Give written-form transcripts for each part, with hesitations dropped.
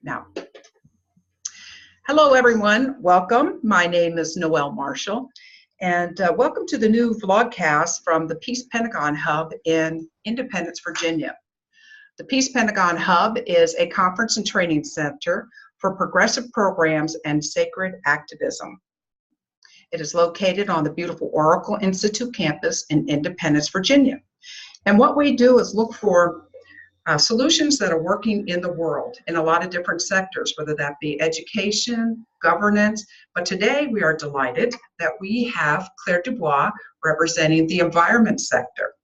Now, hello everyone, welcome. My name is Noelle Marshall, and welcome to the new vlogcast from the Peace Pentagon Hub in Independence, Virginia. The Peace Pentagon Hub is a conference and training center for progressive programs and sacred activism. It is located on the beautiful Oracle Institute campus in Independence, Virginia. And what we do is look for solutions that are working in the world in a lot of different sectors, whether that be education, governance. But today we are delighted that we have Clare DuBois representing the environment sector.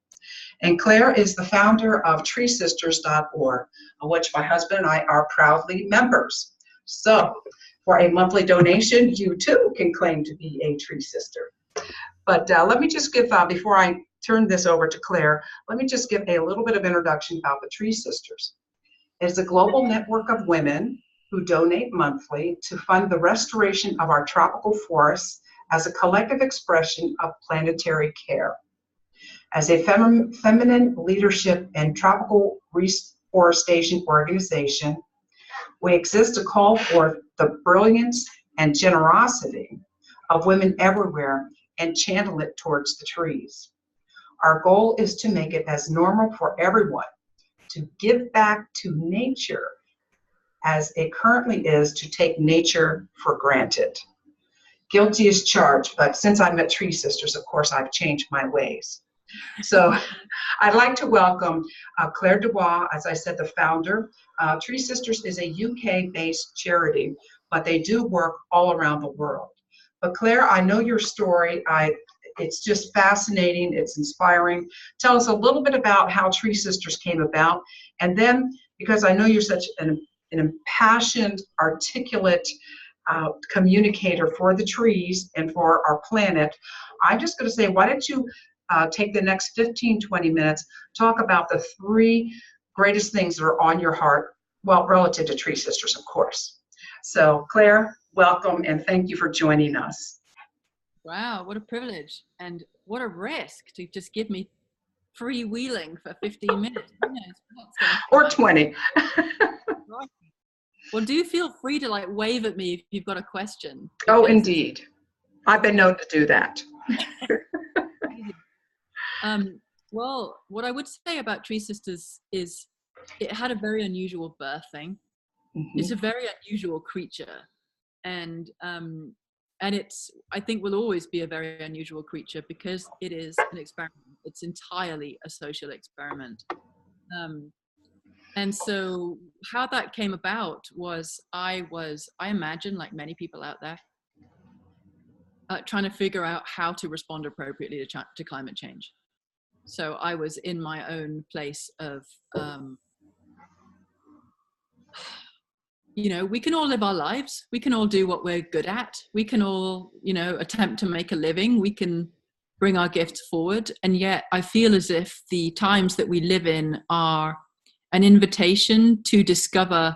And Clare is the founder of treesisters.org, of which my husband and I are proudly members. So for a monthly donation, you too can claim to be a tree sister. But let me just give, before I turn this over to Clare, let me just give a little bit of introduction about the Tree Sisters. It's a global network of women who donate monthly to fund the restoration of our tropical forests as a collective expression of planetary care. As a feminine leadership and tropical reforestation organization, we exist to call forth the brilliance and generosity of women everywhere and channel it towards the trees. Our goal is to make it as normal for everyone to give back to nature as it currently is to take nature for granted. Guilty as charged, but since I met Tree Sisters, of course, I've changed my ways. So I'd like to welcome Clare DuBois, as I said, the founder. Tree Sisters is a UK-based charity, but they do work all around the world. But Clare, I know your story. It's just fascinating. It's inspiring. Tell us a little bit about how Tree Sisters came about. And then, because I know you're such an impassioned, articulate communicator for the trees and for our planet, I'm just going to say, why don't you take the next 15-20 minutes, talk about the three greatest things that are on your heart, well, relative to Tree Sisters, of course. So, Clare, welcome, and thank you for joining us. Wow, what a privilege, and what a risk to just give me freewheeling for 15 minutes. Who knows what's gonna or 20. Well, do feel free to like wave at me if you've got a question. Oh, indeed. I've been known to do that. Well, what I would say about Tree Sisters is it had a very unusual birthing. Mm-hmm. It's a very unusual creature, and it's, I think, will always be a very unusual creature because it is an experiment. It's entirely a social experiment. And so how that came about was I imagine, like many people out there, trying to figure out how to respond appropriately to climate change. So I was in my own place of, we can all live our lives. We can all do what we're good at. We can all, attempt to make a living. We can bring our gifts forward. And yet I feel as if the times that we live in are an invitation to discover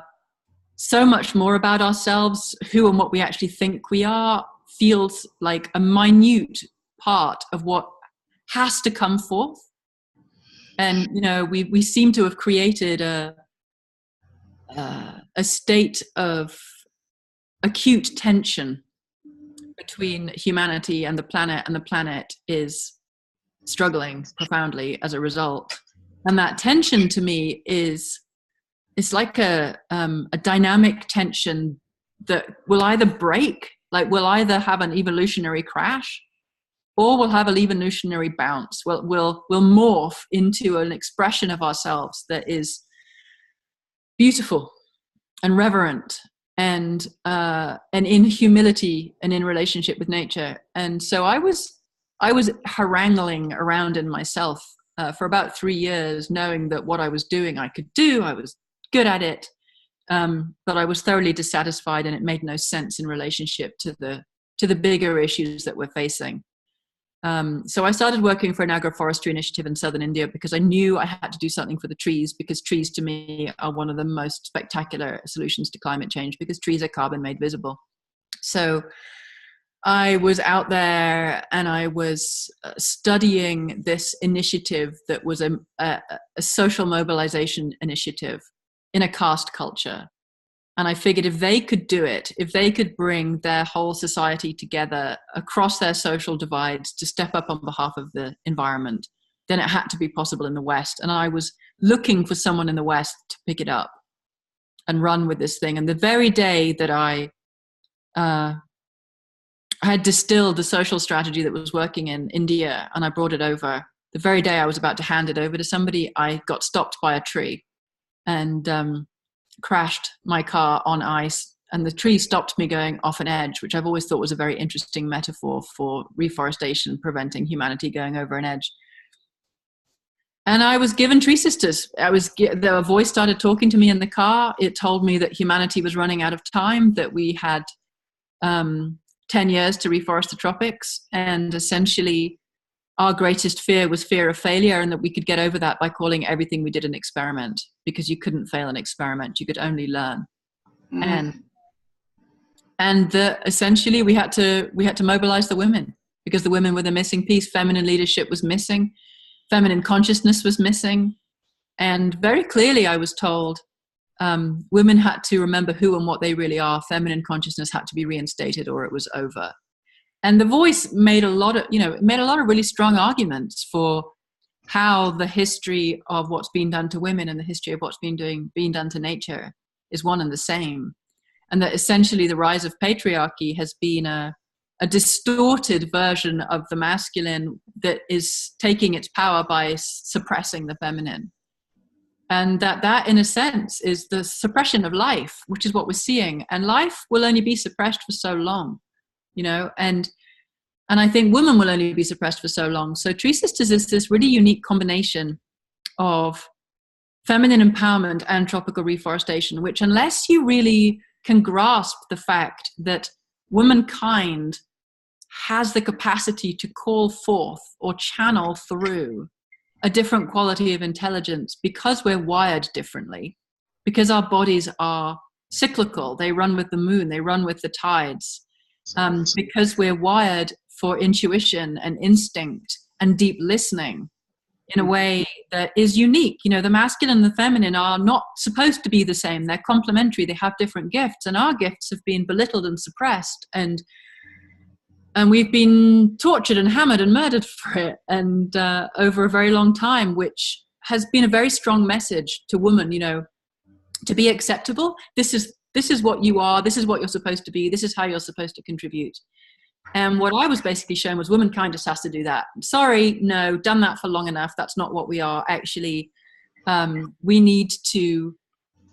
so much more about ourselves, who and what we actually think we are, feels like a minute part of what has to come forth. And, we seem to have created a state of acute tension between humanity and the planet is struggling profoundly as a result. And that tension to me it's like a dynamic tension that will either break, like we'll either have an evolutionary crash or we'll have an evolutionary bounce. We'll morph into an expression of ourselves that is beautiful and reverent and in humility and in relationship with nature. And so I was haranguing around in myself for about 3 years, knowing that what I was doing I could do, I was good at it, but I was thoroughly dissatisfied, and it made no sense in relationship to the bigger issues that we're facing. So I started working for an agroforestry initiative in southern India because I knew I had to do something for the trees, because trees to me are one of the most spectacular solutions to climate change, because trees are carbon made visible. So I was out there and I was studying this initiative that was a social mobilization initiative in a caste culture. And I figured if they could do it, if they could bring their whole society together across their social divides to step up on behalf of the environment, then it had to be possible in the West. And I was looking for someone in the West to pick it up and run with this thing. And the very day that I had distilled the social strategy that was working in India and I brought it over, the very day I was about to hand it over to somebody, I got stopped by a tree and crashed my car on ice. And the tree stopped me going off an edge, which I've always thought was a very interesting metaphor for reforestation, preventing humanity going over an edge. And I was given Tree Sisters. The voice started talking to me in the car. It told me that humanity was running out of time, that we had 10 years to reforest the tropics. And essentially, our greatest fear was fear of failure, and that we could get over that by calling everything we did an experiment, because you couldn't fail an experiment. You could only learn. And essentially, we had to mobilize the women, because the women were the missing piece. Feminine leadership was missing. Feminine consciousness was missing. And very clearly I was told women had to remember who and what they really are. Feminine consciousness had to be reinstated or it was over. And the voice made a lot of really strong arguments for how the history of what's been done to women and the history of what's been done to nature is one and the same. And that essentially the rise of patriarchy has been a distorted version of the masculine that is taking its power by suppressing the feminine. And that in a sense is the suppression of life, which is what we're seeing. And life will only be suppressed for so long, and I think women will only be suppressed for so long. So Tree Sisters is this really unique combination of feminine empowerment and tropical reforestation, which, unless you really can grasp the fact that womankind has the capacity to call forth or channel through a different quality of intelligence, because we're wired differently, because our bodies are cyclical, they run with the moon, they run with the tides, because we're wired for intuition and instinct and deep listening in a way that is unique. The masculine and the feminine are not supposed to be the same. They're complementary. They have different gifts, and our gifts have been belittled and suppressed, and we've been tortured and hammered and murdered for it, and over a very long time, which has been a very strong message to women, to be acceptable. This is what you are. This is what you're supposed to be. This is how you're supposed to contribute. And what I was basically shown was womankind just has to do that. Sorry, no, done that for long enough. That's not what we are. Actually, we need to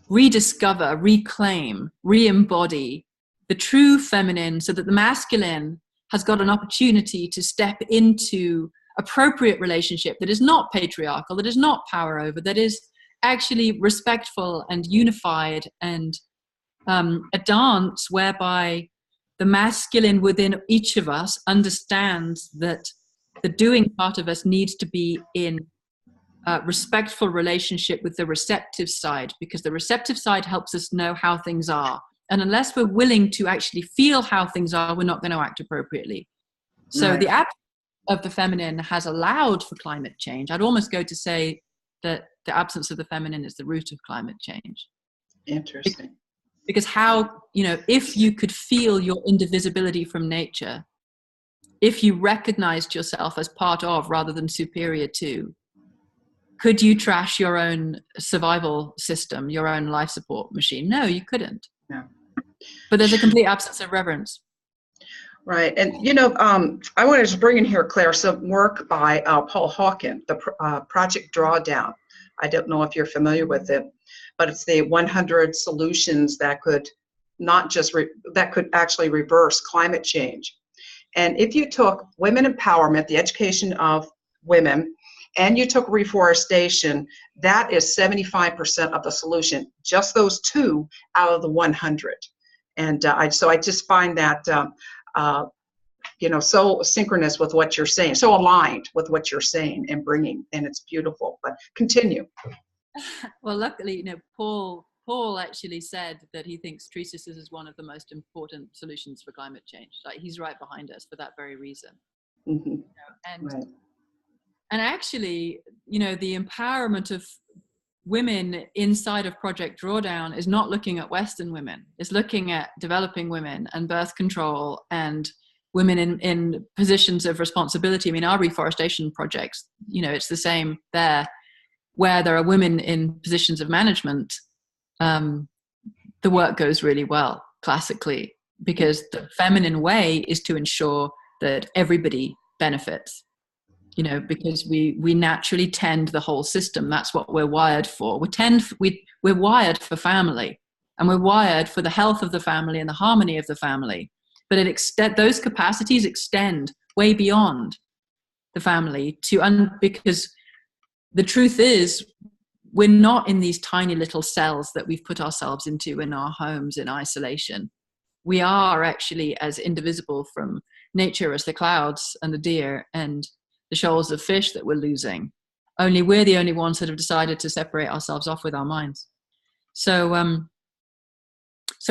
rediscover, reclaim, re-embody the true feminine, so that the masculine has got an opportunity to step into appropriate relationship that is not patriarchal, that is not power over, that is actually respectful and unified, and a dance whereby the masculine within each of us understands that the doing part of us needs to be in respectful relationship with the receptive side, because the receptive side helps us know how things are. And unless we're willing to actually feel how things are, we're not going to act appropriately. So right. The act of the feminine has allowed for climate change. I'd almost go to say that the absence of the feminine is the root of climate change. Interesting. Because if you could feel your indivisibility from nature, if you recognized yourself as part of rather than superior to, could you trash your own survival system, your own life support machine? No, you couldn't. No. But there's a complete absence of reverence. Right. And, I wanted to bring in here, Claire, some work by Paul Hawken, the Project Drawdown. I don't know if you're familiar with it, but it's the 100 solutions that could that could actually reverse climate change. And if you took women empowerment, the education of women, and you took reforestation, that is 75% of the solution, just those two out of the 100. And I just find that, so synchronous with what you're saying, so aligned with what you're saying and bringing, and it's beautiful. But continue. Well, luckily, Paul actually said that he thinks Tree Sisters is one of the most important solutions for climate change. Like, he's right behind us for that very reason. Mm-hmm. And right. And actually, the empowerment of women inside of Project Drawdown is not looking at Western women. It's looking at developing women and birth control and women in positions of responsibility. I mean, our reforestation projects, it's the same there, where there are women in positions of management. The work goes really well classically, because the feminine way is to ensure that everybody benefits. Because we naturally tend the whole system. That's what we're wired for. We're wired for family, and we're wired for the health of the family and the harmony of the family. But those capacities extend way beyond the family because the truth is, we're not in these tiny little cells that we've put ourselves into in our homes in isolation. We are actually as indivisible from nature as the clouds and the deer and the shoals of fish that we're losing. Only we're the only ones that have decided to separate ourselves off with our minds. So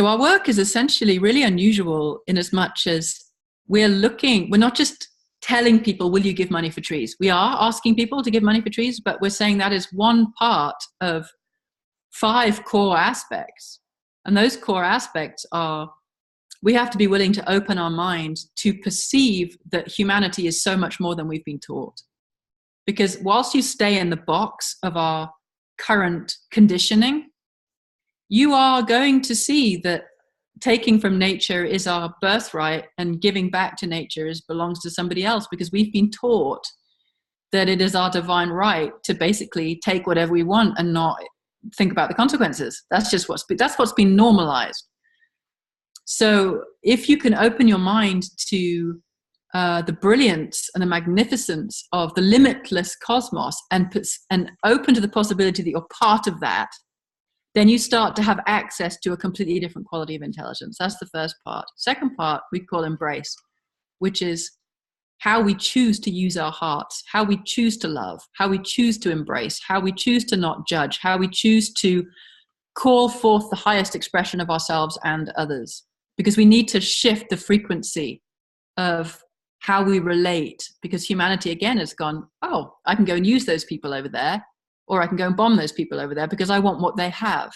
our work is essentially really unusual in as much as we're not just telling people, will you give money for trees? We are asking people to give money for trees, but we're saying that is one part of 5 core aspects. And those core aspects are, we have to be willing to open our mind to perceive that humanity is so much more than we've been taught. Because whilst you stay in the box of our current conditioning, you are going to see that taking from nature is our birthright and giving back to nature belongs to somebody else, because we've been taught that it is our divine right to basically take whatever we want and not think about the consequences. That's what's been normalized. So if you can open your mind to the brilliance and the magnificence of the limitless cosmos and open to the possibility that you're part of that, then you start to have access to a completely different quality of intelligence. That's the first part. Second part, we call embrace, which is how we choose to use our hearts, how we choose to love, how we choose to embrace, how we choose to not judge, how we choose to call forth the highest expression of ourselves and others. Because we need to shift the frequency of how we relate, because humanity again has gone, oh, I can go and use those people over there, or I can go and bomb those people over there because I want what they have.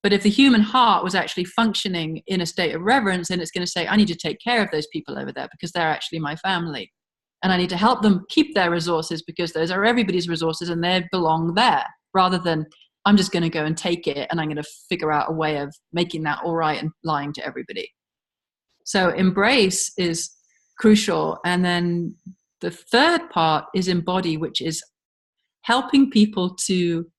But if the human heart was actually functioning in a state of reverence, then it's going to say, I need to take care of those people over there because they're actually my family. And I need to help them keep their resources because those are everybody's resources and they belong there, rather than I'm just going to go and take it and I'm going to figure out a way of making that all right and lying to everybody. So embrace is crucial. And then the third part is embody, which is helping people to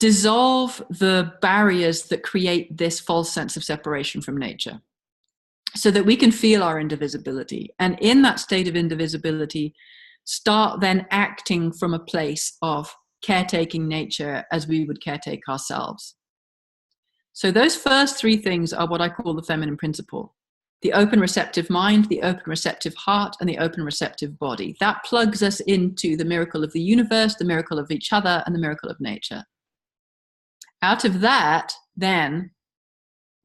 dissolve the barriers that create this false sense of separation from nature, so that we can feel our indivisibility. And in that state of indivisibility, start then acting from a place of caretaking nature as we would caretake ourselves. So those first 3 things are what I call the feminine principle: the open receptive mind, the open receptive heart, and the open receptive body. That plugs us into the miracle of the universe, the miracle of each other, and the miracle of nature. Out of that, then,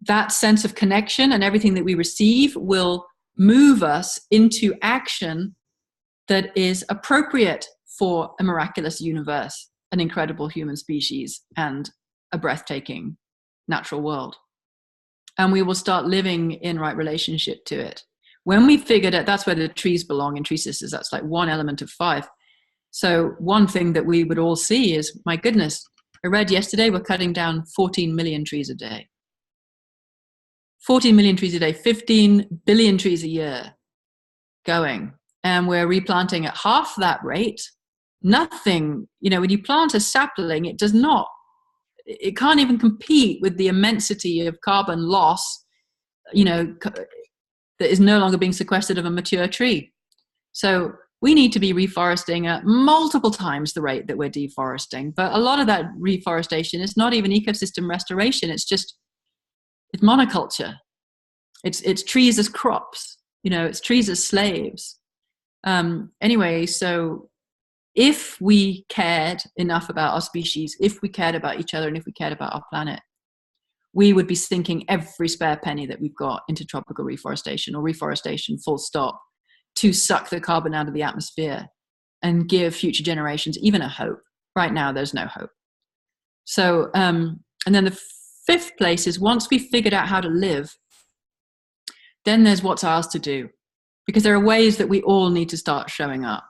that sense of connection and everything that we receive will move us into action that is appropriate for a miraculous universe, an incredible human species, and a breathtaking natural world. And we will start living in right relationship to it. When we figured out, that's where the trees belong in Tree Sisters. That's like one element of 5. So one thing that we would all see is, my goodness, I read yesterday we're cutting down 14 million trees a day. 14 million trees a day, 15 billion trees a year going. And we're replanting at half that rate. Nothing, when you plant a sapling, it can't even compete with the immensity of carbon loss, that is no longer being sequestered of a mature tree. So we need to be reforesting at multiple times the rate that we're deforesting. But a lot of that reforestation is not even ecosystem restoration. It's monoculture. It's trees as crops. It's trees as slaves. Anyway, so if we cared enough about our species, if we cared about each other, and if we cared about our planet, we would be sinking every spare penny that we've got into tropical reforestation or reforestation full stop to suck the carbon out of the atmosphere. and give future generations even a hope. Right now, there's no hope. So, and then the fifth place is, once we've figured out how to live, then there's what's ours to do. Because there are ways that we all need to start showing up.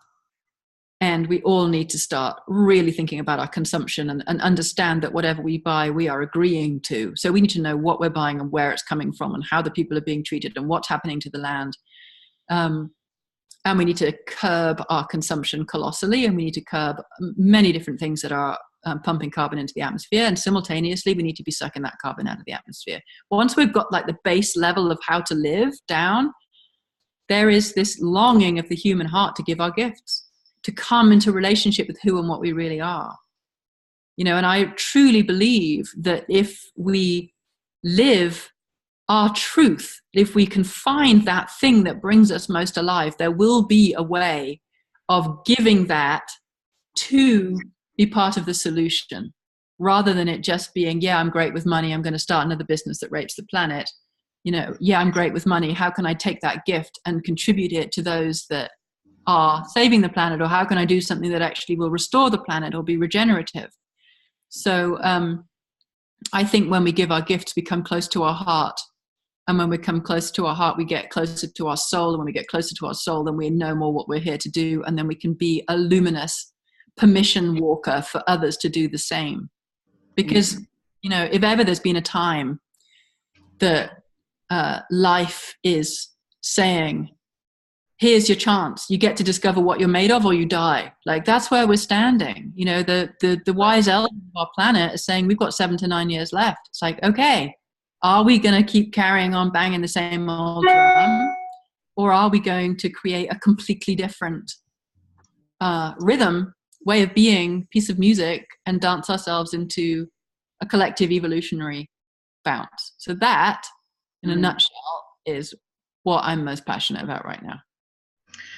And we all need to start really thinking about our consumption and understand that whatever we buy, we are agreeing to. So we need to know what we're buying and where it's coming from and how the people are being treated and what's happening to the land. And we need to curb our consumption colossally, and we need to curb many different things that are pumping carbon into the atmosphere. And simultaneously, we need to be sucking that carbon out of the atmosphere. Once we've got like the base level of how to live down, there is this longing of the human heart to give our gifts, to come into relationship with who and what we really are. You know, and I truly believe that if we live our truth, if we can find that thing that brings us most alive, there will be a way of giving that to be part of the solution, rather than it just being, yeah, I'm great with money, I'm going to start another business that rapes the planet. You know, yeah, I'm great with money, how can I take that gift and contribute it to those that are saving the planet? Or how can I do something that actually will restore the planet or be regenerative? So I think when we give our gifts, we come close to our heart. And when we come close to our heart, we get closer to our soul. And when we get closer to our soul, then we know more what we're here to do. And then we can be a luminous permission walker for others to do the same. Because, you know, if ever there's been a time that life is saying, here's your chance, you get to discover what you're made of or you die. Like, that's where we're standing. You know, the wise elders of our planet is saying we've got 7 to 9 years left. It's like, okay, are we going to keep carrying on banging the same old drum? Or are we going to create a completely different rhythm, way of being, piece of music, and dance ourselves into a collective evolutionary bounce? So that, in a nutshell, is what I'm most passionate about right now.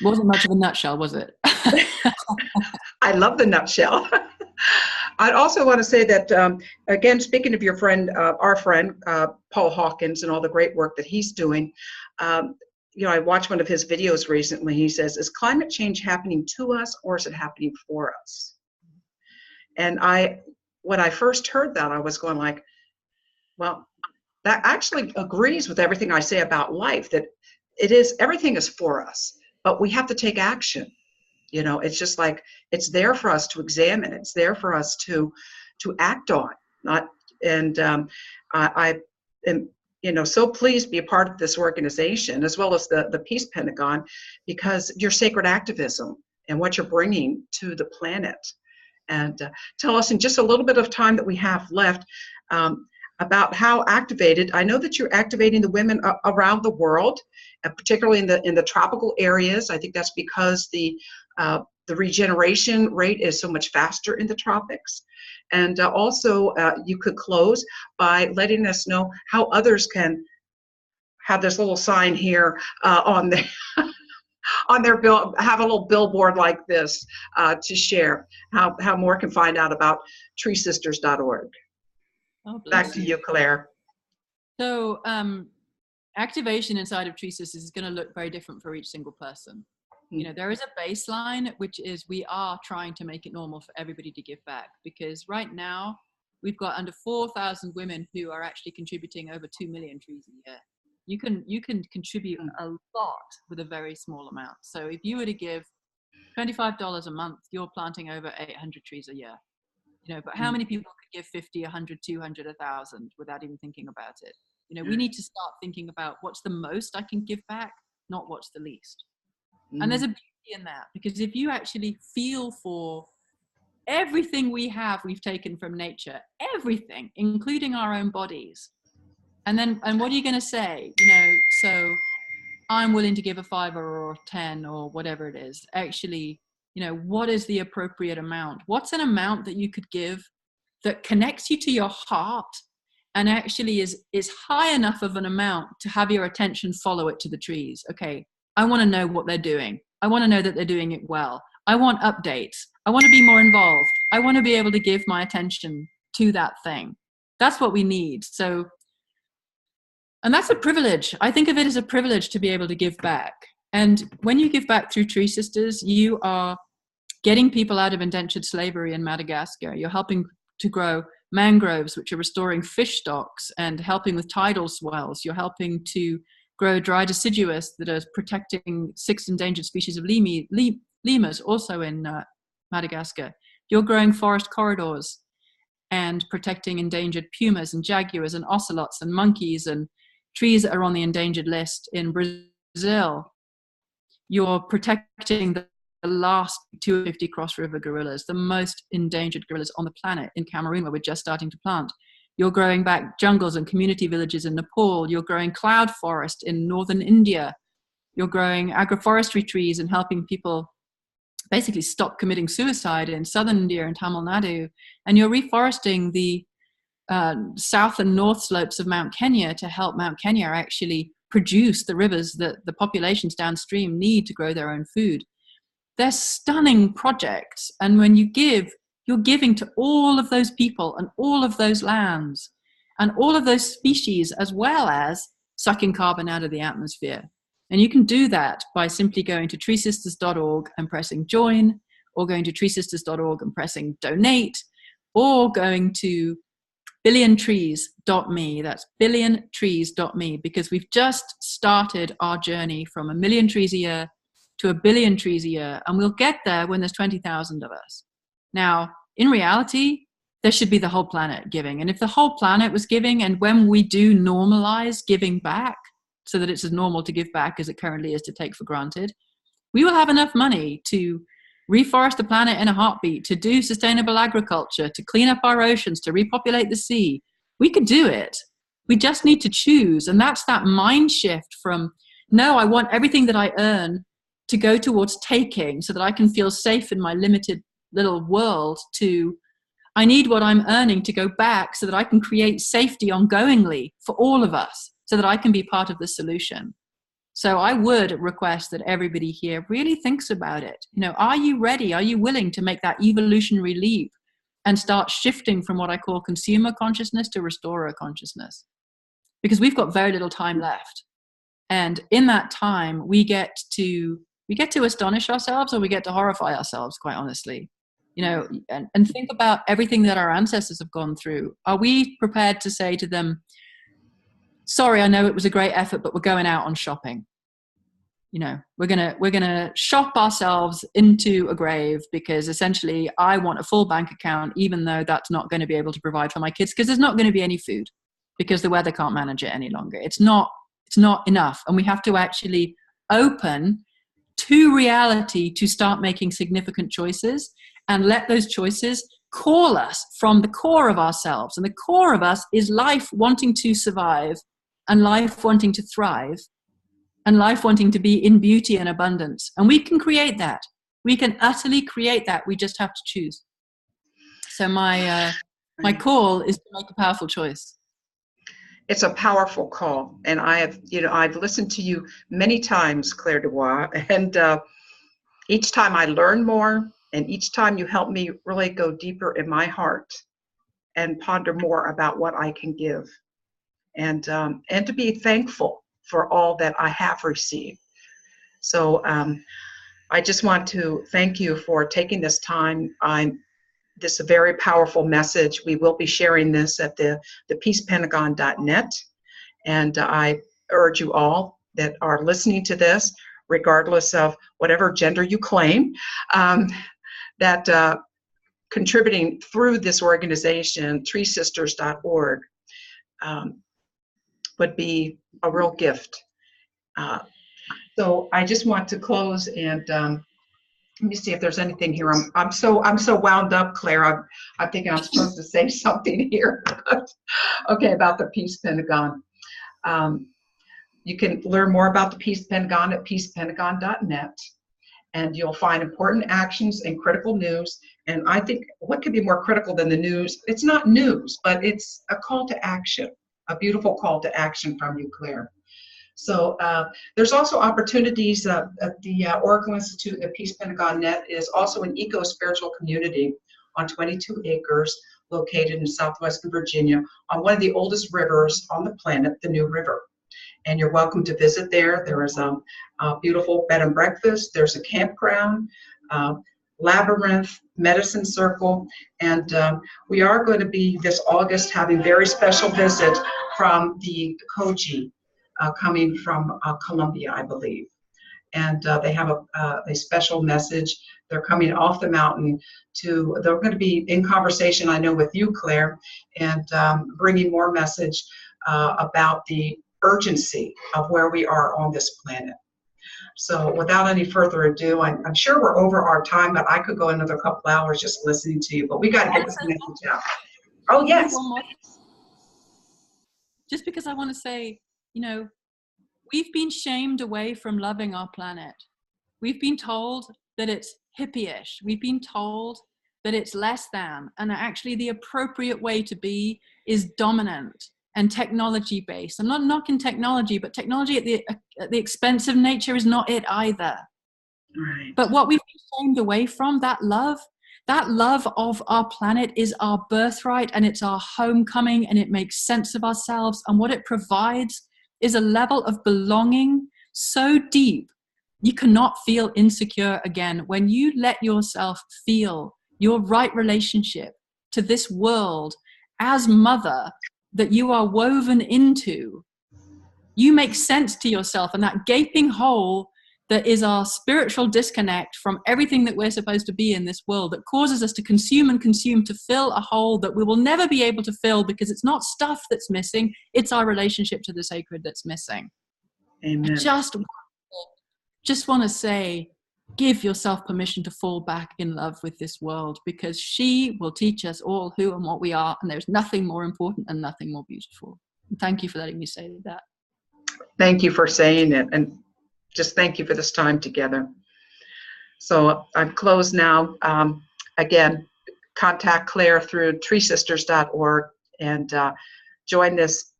Wasn't much of a nutshell, was it? I love the nutshell. I'd also want to say that, again, speaking of your friend, our friend, Paul Hawkins, and all the great work that he's doing, you know, I watched one of his videos recently. He says, is climate change happening to us or is it happening for us? And when I first heard that, I was going like, well, that actually agrees with everything I say about life, that everything is for us, but we have to take action. You know, it's just like, it's there for us to examine. It's there for us to act on. I am, you know, so pleased to be a part of this organization, as well as the Peace Pentagon, because your sacred activism and what you're bringing to the planet. And tell us in just a little bit of time that we have left about how activated. I know that you're activating the women around the world, particularly in the tropical areas. I think that's because the regeneration rate is so much faster in the tropics. And also, you could close by letting us know how others can have this little sign here on the on their bill, have a little billboard like this to share how more can find out about treesisters.org. Oh, back to you, Claire. So activation inside of Tree Sisters is going to look very different for each single person. You know, there is a baseline, which is we are trying to make it normal for everybody to give back, because right now we've got under 4,000 women who are actually contributing over 2 million trees a year. You can contribute a lot with a very small amount. So if you were to give $25 a month, you're planting over 800 trees a year. You know, but how many people could give 50, 100, 200, 1,000 without even thinking about it? You know, we need to start thinking about what's the most I can give back, not what's the least. And there's a beauty in that, because if you actually feel for everything we've taken from nature, everything, including our own bodies, and what are you going to say? You know, so I'm willing to give a $5 or 10 or whatever it is. Actually, you know, what is the appropriate amount? What's an amount that you could give that connects you to your heart and actually is high enough of an amount to have your attention follow it to the trees? Okay, I want to know what they're doing. I want to know that they're doing it well. I want updates. I want to be more involved. I want to be able to give my attention to that thing. That's what we need. So, and that's a privilege. I think of it as a privilege to be able to give back. And when you give back through Tree Sisters, you are getting people out of indentured slavery in Madagascar. You're helping to grow mangroves, which are restoring fish stocks and helping with tidal swells. You're helping to grow dry deciduous that are protecting 6 endangered species of lemurs, also in Madagascar. You're growing forest corridors and protecting endangered pumas and jaguars and ocelots and monkeys and trees that are on the endangered list in Brazil. You're protecting the last 250 cross river gorillas, the most endangered gorillas on the planet in Cameroon, where we're just starting to plant. You're growing back jungles and community villages in Nepal. You're growing cloud forest in northern India. You're growing agroforestry trees and helping people basically stop committing suicide in southern India and Tamil Nadu. And you're reforesting the south and north slopes of Mount Kenya to help Mount Kenya actually produce the rivers that the populations downstream need to grow their own food. They're stunning projects. And when you give, you're giving to all of those people and all of those lands and all of those species, as well as sucking carbon out of the atmosphere. And you can do that by simply going to treesisters.org and pressing join, or going to treesisters.org and pressing donate, or going to billiontrees.me. That's billiontrees.me, because we've just started our journey from 1 million trees a year to 1 billion trees a year. And we'll get there when there's 20,000 of us. Now, in reality, there should be the whole planet giving. And if the whole planet was giving, and when we do normalize giving back, so that it's as normal to give back as it currently is to take for granted, we will have enough money to reforest the planet in a heartbeat, to do sustainable agriculture, to clean up our oceans, to repopulate the sea. We could do it. We just need to choose. And that's that mind shift from, no, I want everything that I earn to go towards taking so that I can feel safe in my limited little world, to, I need what I'm earning to go back so that I can create safety ongoingly for all of us, so that I can be part of the solution. So I would request that everybody here really thinks about it. You know, are you ready? Are you willing to make that evolutionary leap and start shifting from what I call consumer consciousness to restorer consciousness? Because we've got very little time left. And in that time, we get to astonish ourselves, or we get to horrify ourselves, quite honestly. You know, and think about everything that our ancestors have gone through. Are we prepared to say to them, sorry, I know it was a great effort, but we're going out on shopping. You know, we're gonna shop ourselves into a grave, because essentially I want a full bank account, even though that's not going to be able to provide for my kids, because there's not going to be any food, because the weather can't manage it any longer. It's not enough. And we have to actually open to reality to start making significant choices, and let those choices call us from the core of ourselves. And the core of us is life wanting to survive, and life wanting to thrive, and life wanting to be in beauty and abundance. And we can create that. We can utterly create that. We just have to choose. So my call is to make a powerful choice. It's a powerful call. And I've listened to you many times, Clare DuBois, and each time I learn more, and each time you help me really go deeper in my heart and ponder more about what I can give. And to be thankful for all that I have received. So I just want to thank you for taking this time. This is a very powerful message. We will be sharing this at the peacepentagon.net. And I urge you all that are listening to this, regardless of whatever gender you claim, that contributing through this organization, treesisters.org, would be a real gift. So I just want to close, and let me see if there's anything here. I'm so wound up, Claire. I'm thinking I'm supposed to say something here. Okay, about the Peace Pentagon. You can learn more about the Peace Pentagon at peacepentagon.net, and you'll find important actions and critical news. And I think what could be more critical than the news? It's not news, but it's a call to action. A beautiful call to action from you, Claire. So there's also opportunities at the Oracle Institute. The Peace Pentagon Net is also an eco-spiritual community on 22 acres located in southwestern Virginia on one of the oldest rivers on the planet, the New River. And you're welcome to visit there. There is a beautiful bed and breakfast. There's a campground. Labyrinth, Medicine Circle, and we are going to be this August having a very special visit from the Koji coming from Colombia, I believe. And they have a special message. They're coming off the mountain they're going to be in conversation, I know, with you, Claire, and bringing more message about the urgency of where we are on this planet. So without any further ado, I'm sure we're over our time, but I could go another couple hours just listening to you, but we got to get this message out. Oh, yes. Just because I want to say, we've been shamed away from loving our planet. We've been told that it's hippie-ish. We've been told that it's less than. And actually the appropriate way to be is dominant and technology-based. I'm not knocking technology, but technology at the expense of nature is not it either. Right. But what we've been shamed away from, that love of our planet is our birthright, and it's our homecoming, and it makes sense of ourselves. And what it provides is a level of belonging so deep, you cannot feel insecure again. When you let yourself feel your right relationship to this world as mother that you are woven into, you make sense to yourself, and that gaping hole that is our spiritual disconnect from everything that we're supposed to be in this world, that causes us to consume and consume to fill a hole that we will never be able to fill, because it's not stuff that's missing, it's our relationship to the sacred that's missing. Amen. I just want to say, give yourself permission to fall back in love with this world, because she will teach us all who and what we are, and there's nothing more important and nothing more beautiful. And thank you for letting me say that. Thank you for saying it, and just thank you for this time together. So I'm closed now. Again, contact Claire through treesisters.org and join this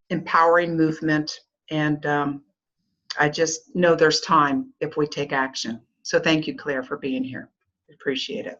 empowering movement. And I just know there's time if we take action. So thank you, Claire, for being here. Appreciate it.